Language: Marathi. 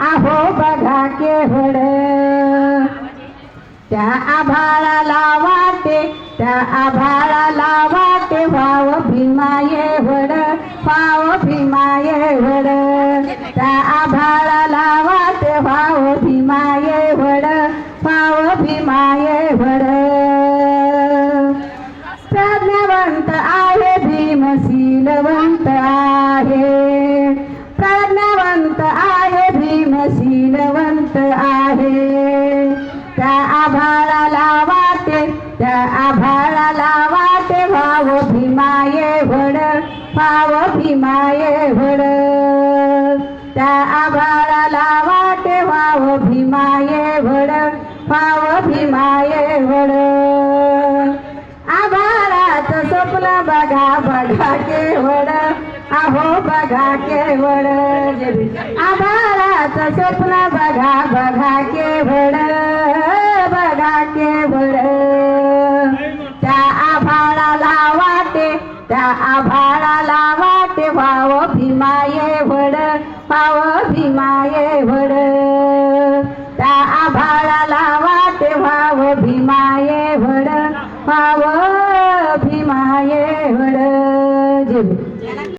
आहो बघा केवढ त्या आभाळाला वाटे त्या आभाळाला वाटे भाव भीमाये वड भाव भीमाये वड त्या आभाळाला वाटे भाव भीमाये वड भाव भीमाये वड प्रज्ञावंत आहे भीमशीलवंत आहे प्रज्ञावंत आहे भीमशीलवंत आहे त्या आभाळाला वाटे त्या आभाळाला वाटे भाव भीमाये वड भाव भीमाये वड त्या आभाळाला वाटे भाव भीमाये वड भाव भीमाये वड आभाळाचं स्वप्न बघा बघा केवढ आहो बघा केवढ आभाळाचं स्वप्न बघा बघा केवढ बघा केवढ त्या आभाळाला वाटे त्या आभाळाला वाटे भाव भीमाये वड भाव भीमाये वड त्या आभाळाला वाटे भाव भीमाये वड भाव